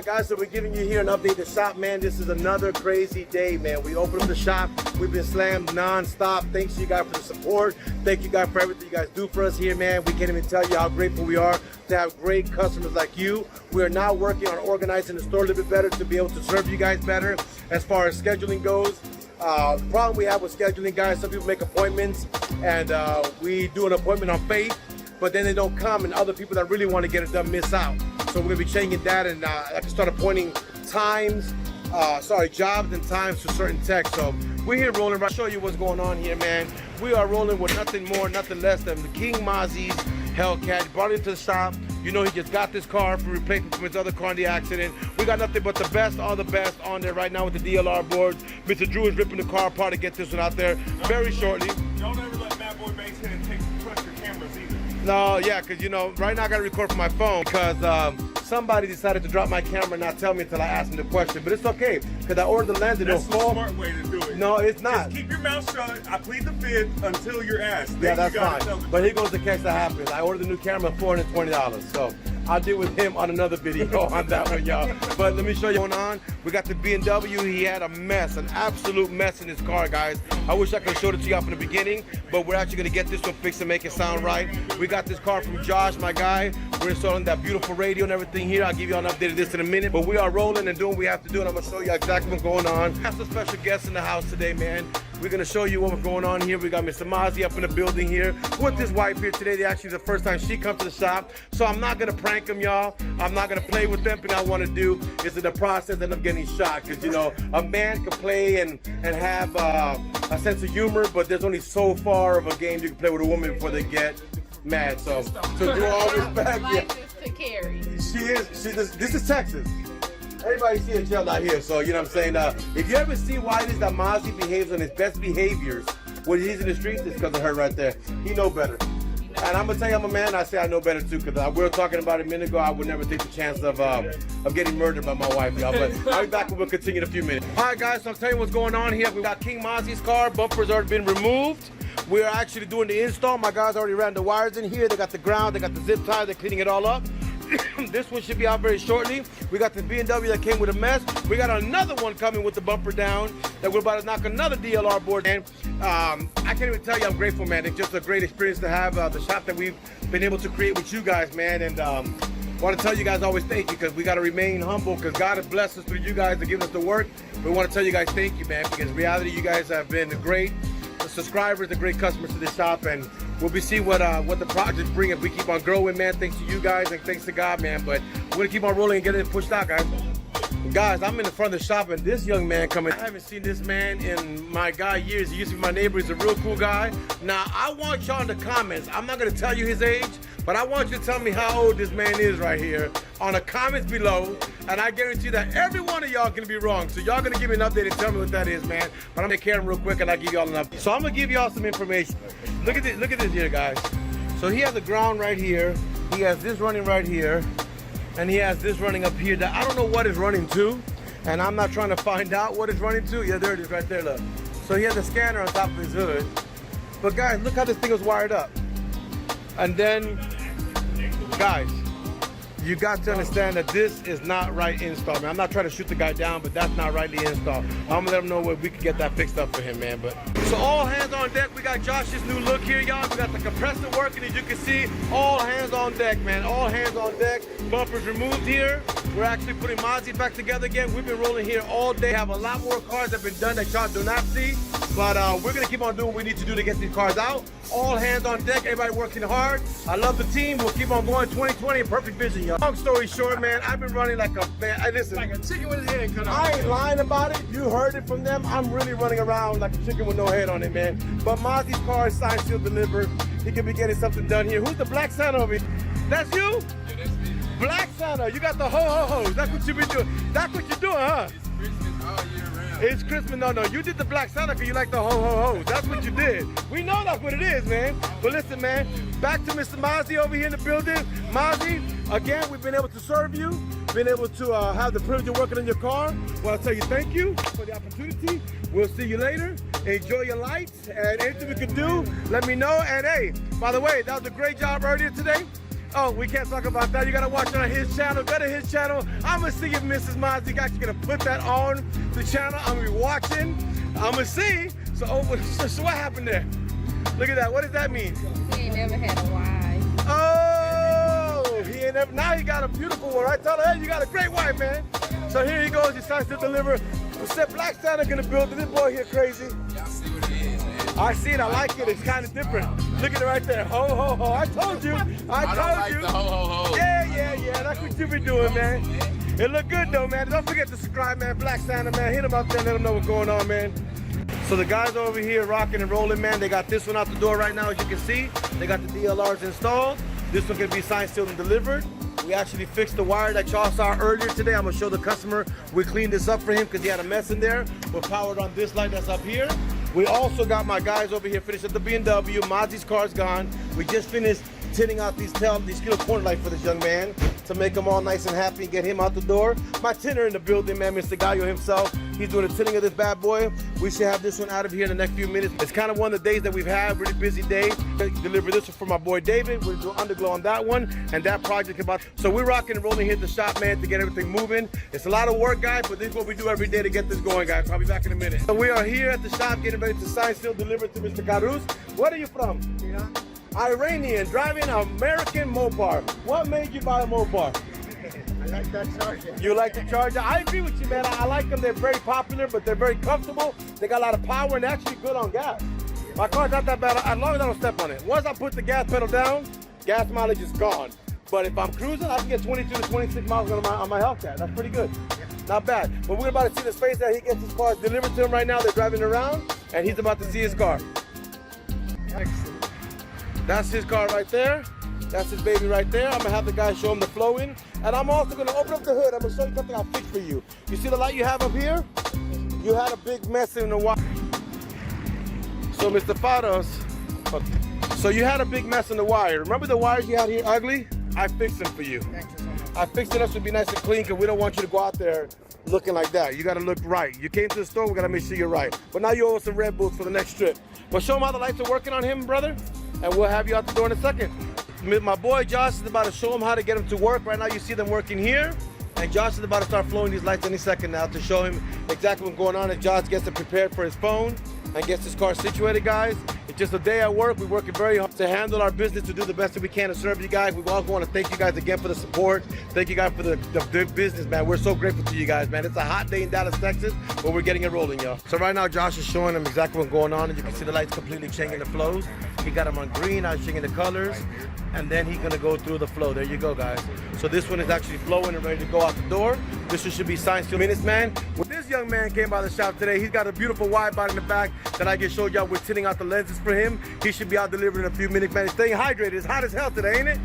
Alright guys, so we're giving you here an update to shop, man. This is another crazy day, man. We opened up the shop. We've been slammed non-stop. Thanks to you guys for the support. Thank you guys for everything you guys do for us here, man. We can't even tell you how grateful we are to have great customers like you. We are now working on organizing the store a little bit better to be able to serve you guys better as far as scheduling goes. The problem we have with scheduling, guys, some people make appointments and we do an appointment on faith, but then they don't come, and other people that really want to get it done miss out. So we're gonna be changing that, and I can start appointing times, jobs and times to certain techs. So we're here rolling. I'll show you what's going on here, man. We are rolling with nothing more, nothing less than the King Mazi's HELLCAT. Brought it to the shop. You know, he just got this car for replacement from his other car in the accident. We got nothing but the best, all the best on there right now with the DLR boards. Mr. Drew is ripping the car apart to get this one out there very shortly. Don't ever let Bad Boy Bass hit and trust your cameras either. No, yeah, because you know, right now I got to record from my phone because somebody decided to drop my camera and not tell me until I asked him the question. But it's okay, because I ordered the lens and That's it'll fall. That's the smart way to do it. No, it's not. Just keep your mouth shut. I plead the fifth until you're asked. Yeah, that's fine. But here goes the catch that happens. I ordered a new camera for $420. So I'll deal with him on another video on that one, y'all. But let me show you what's going on. We got the BMW. He had a mess, an absolute mess in his car, guys. I wish I could have showed it to y'all from the beginning, but we're actually going to get this one fixed and make it sound right. We got this car from Josh, my guy. We're installing that beautiful radio and everything here. I'll give you an update of this in a minute, but we are rolling and doing what we have to do, and I'm going to show you exactly what's going on. That's a special guest in the house today, man. We're going to show you what's going on here. We got Mr. Mazi up in the building here with his wife here today. They actually the first time she comes to the shop, so I'm not going to prank them, y'all. I'm not going to play with them. Thing I want to do is in the process end up getting shot, because, you know, a man can play and have a sense of humor, but there's only so far of a game you can play with a woman before they get mad. So do all respect. Yeah. To carry. This is Texas. Everybody see a jail out here, so you know what I'm saying? If you ever see why it is that Mazi behaves on his best behaviors when he's in the streets, it's because of her right there. He know better. And I'm gonna tell you, I'm a man, I say I know better too, because we were talking about it a minute ago. I would never take the chance of getting murdered by my wife, y'all. But I'll be back and we'll continue in a few minutes. All right, guys, so I'm telling you what's going on here. We got King Mazi's car. Bumper's already been removed. We're actually doing the install. My guys already ran the wires in here. They got the ground, they got the zip tie, they're cleaning it all up. This one should be out very shortly. We got the BMW that came with a mess. We got another one coming with the bumper down that we're about to knock another DLR board in. I can't even tell you I'm grateful, man. It's just a great experience to have the shop that we've been able to create with you guys, man. And want to tell you guys always thank you, because we got to remain humble, because God has blessed us through you guys to give us the work. We want to tell you guys thank you, man, because in reality you guys have been great subscribers and great customers to this shop, and we'll be seeing what the projects bring if we keep on growing, man. Thanks to you guys and thanks to God, man. But we're gonna keep on rolling and get it pushed out, guys. Guys, I'm in the front of the shop and this young man coming. I haven't seen this man in my guy years. He used to be my neighbor. He's a real cool guy. Now, I want y'all in the comments. I'm not gonna tell you his age, but I want you to tell me how old this man is right here on the comments below. And I guarantee that every one of y'all gonna be wrong. So y'all gonna give me an update and tell me what that is, man. But I'm gonna take care of him real quick and I'll give y'all an update. So I'm gonna give y'all some information. Look at this here, guys. So he has the ground right here. He has this running right here. And he has this running up here that I don't know what it's running to. And I'm not trying to find out what it's running to. Yeah, there it is right there, look. So he has a scanner on top of his hood. But guys, look how this thing is wired up. And then, guys, you got to understand that this is not right installed, man. I'm not trying to shoot the guy down, but that's not rightly installed. I'm gonna let him know where we can get that fixed up for him, man. But so all hands on deck. We got Josh's new look here, y'all. We got the compressor working, as you can see. All hands on deck, man. All hands on deck. Bumpers removed here. We're actually putting Mazi back together again. We've been rolling here all day. Have a lot more cars that have been done that y'all do not see. But we're gonna keep on doing what we need to do to get these cars out. All hands on deck, everybody working hard. I love the team. We'll keep on going. 2020, perfect vision, y'all. Long story short, man, I've been running like a man. Listen, like a chicken with his head cut off. I ain't lying about it. You heard it from them. I'm really running around like a chicken with no head on it, man. But Mazi's car is signed, sealed, delivered. He could be getting something done here. Who's the Black Santa over here? That's you? Yeah, that's me. Black Santa, you got the ho-ho-hos. That's what you been doing. That's what you're doing, huh? It's Christmas all year round. It's Christmas. No, you did the Black Santa because you like the ho-ho-hos. That's what you did. We know that's what it is, man. But listen, man, back to Mr. Mazi over here in the building. Mazi, again, we've been able to serve you, been able to have the privilege of working on your car. Well, I'll tell you thank you for the opportunity. We'll see you later. Enjoy your lights, and anything we can do, let me know. And hey, by the way, that was a great job earlier today. Oh, we can't talk about that. You gotta watch it on his channel. Go to his channel. I'm gonna see if Mrs. Mazi actually gonna put that on the channel. I'm gonna be watching. I'm gonna see. So what happened there? Look at that. What does that mean? He ain't never had a wife. Oh, he ain't never. Now he got a beautiful one. I tell her, hey, you got a great wife, man. So here he goes. He starts to deliver. We said Black Santa gonna build it. This boy here crazy. Y'all see what it is, man. I see it. I like it. It's kind of different. Look at it right there. Ho, ho, ho. I told you. I don't like the ho, ho, ho. Yeah. That's what you be doing, man. It look good, though, man. Don't forget to subscribe, man. Black Santa, man. Hit him out there and let him know what's going on, man. So the guys over here rocking and rolling, man. They got this one out the door right now, as you can see. They got the DLRs installed. This one can be signed, sealed, and delivered. We actually fixed the wire that y'all saw earlier today. I'm gonna show the customer. We cleaned this up for him because he had a mess in there. We're powered on this light that's up here. We also got my guys over here finished at the B&W. Mazi's car's gone. We just finished tinting out these kilo corner lights for this young man to make him all nice and happy and get him out the door. My tinner in the building, man, Mr. Gallo himself. He's doing the tinting of this bad boy. We should have this one out of here in the next few minutes. It's kind of one of the days that we've had, really busy day. Deliver this one for my boy David. We're doing Underglow on that one, and that project about. So we're rocking and rolling here at the shop, man, to get everything moving. It's a lot of work, guys, but this is what we do every day to get this going, guys. I'll be back in a minute. So we are here at the shop getting ready to sign, seal, deliver to Mr. Carus. Where are you from? Iran. Iranian, driving an American Mopar. What made you buy a Mopar? I like that Charger. You like the Charger? I agree with you, man. I like them. They're very popular, but they're very comfortable. They got a lot of power and actually good on gas. My car's not that bad as long as I don't step on it. Once I put the gas pedal down, gas mileage is gone. But if I'm cruising, I can get 22 to 26 miles on my HELLCAT. That's pretty good. Not bad. But we're about to see the space that he gets his car delivered to him right now. They're driving around, and he's about to see his car. Excellent. That's his car right there. That's his baby right there. I'm gonna have the guy show him the flow in. And I'm also gonna open up the hood. I'm gonna show you something I fixed for you. You see the light you have up here? You had a big mess in the wire. So Mr. Fados, so you had a big mess in the wire. Remember the wires you had here ugly? I fixed them for you. Thank you so much. I fixed it up to be nice and clean because we don't want you to go out there looking like that. You gotta look right. You came to the store, we gotta make sure you're right. But now you owe us some Red Bulls for the next trip. But show him how the lights are working on him, brother, and we'll have you out the door in a second. My boy Josh is about to show him how to get them to work. Right now you see them working here. And Josh is about to start flowing these lights any second now to show him exactly what's going on as Josh gets it prepared for his phone and gets his car situated, guys. It's just a day at work. We're working very hard to handle our business, to do the best that we can to serve you guys. We also want to thank you guys again for the support. Thank you guys for the business, man. We're so grateful to you guys, man. It's a hot day in Dallas, Texas, but we're getting it rolling, y'all. So right now, Josh is showing them exactly what's going on, and you can see the lights completely changing the flows. He got them on green, I'm changing the colors, and then he's gonna go through the flow. There you go, guys. So this one is actually flowing and ready to go out the door. This one should be signed to minutes, man. When this young man came by the shop today, he's got a beautiful wide body in the back that I just showed y'all. We're tinting out the lenses for him. He should be out delivering in a few minutes, man. He's staying hydrated. It's hot as hell today, ain't it?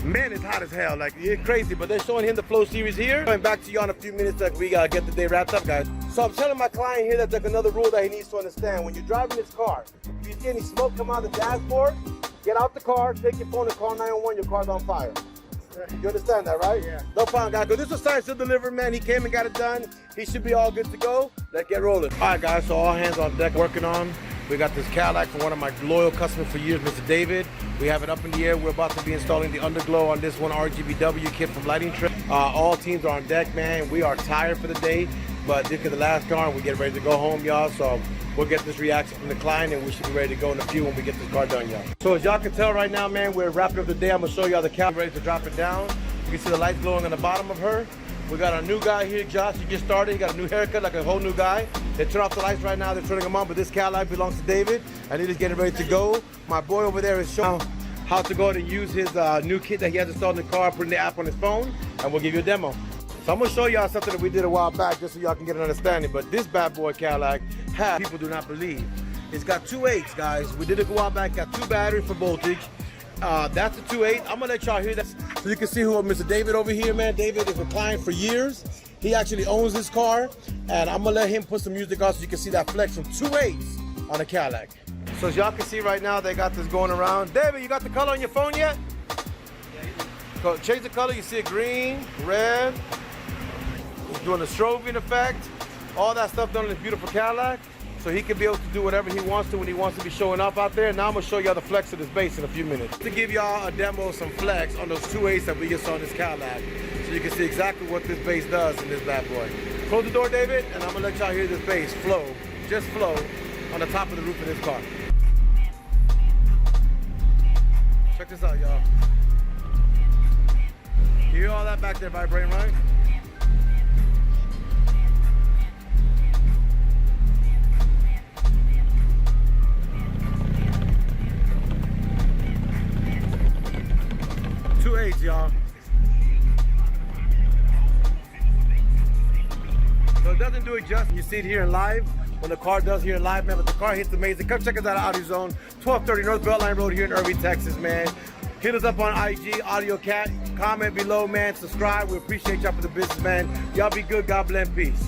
Man, it's hot as hell. Like, it's crazy, but they're showing him the flow series here. Coming back to you in a few minutes that we get the day wrapped up, guys. So I'm telling my client here that there's another rule that he needs to understand. When you're driving this car, if you see any smoke come out of the dashboard, get out the car, take your phone and call 911, your car's on fire. You understand that, right? Yeah. No problem, guys. Because this was signed to deliver, man. He came and got it done. He should be all good to go. Let's get rolling. All right, guys. So all hands on deck working on. We got this Cadillac from one of my loyal customers for years, Mr. David. We have it up in the air. We're about to be installing the Underglow on this one RGBW kit from Lighting Trip. All teams are on deck, man. We are tired for the day, but this is the last car and we get ready to go home, y'all. So we'll get this reaction from the client and we should be ready to go in a few when we get this car done, y'all. So as y'all can tell right now, man, we're wrapping up the day. I'm gonna show y'all the Cadillac ready to drop it down. You can see the lights glowing on the bottom of her. We got our new guy here, Josh. He just started. He got a new haircut, like a whole new guy. They turn off the lights right now. They're turning them on, but this Cadillac belongs to David, and he is getting ready to go. My boy over there is showing how to go ahead and use his new kit that he has installed in the car, putting the app on his phone, and we'll give you a demo. So I'm gonna show y'all something that we did a while back, just so y'all can get an understanding. But this bad boy Cadillac has, people do not believe, it's got 2.8s, guys. We did it a while back. Got 2 batteries for voltage. That's a 2.8. I'm gonna let y'all hear that. So you can see who Mr. David over here, man. David is a client for years. He actually owns this car, and I'm gonna let him put some music on so you can see that flex from 2.8s on a Cadillac. So as y'all can see right now, they got this going around. David, you got the color on your phone yet? Go change the color. You see it green, red. He's doing the strobing effect. All that stuff done in this beautiful Cadillac. so he can be able to do whatever he wants to when he wants to be showing off out there. Now I'm gonna show y'all the flex of this bass in a few minutes. To give y'all a demo of some flex on those 2/8 that we just saw in this Cadillac, so you can see exactly what this bass does in this bad boy. Close the door, David, and I'm gonna let y'all hear this bass flow, just flow, on the top of the roof of this car. Check this out, y'all. You hear all that back there vibrating, right? Y'all. So it doesn't do it justice. You see it here in live, when the car does here in live, man, but the car hits amazing. Come check us out at AUDIOZONE, 1230 North Beltline Road here in Irving, Texas, man. Hit us up on IG, AudioCat. Comment below, man. Subscribe. We appreciate y'all for the business, man. Y'all be good. God bless. Peace.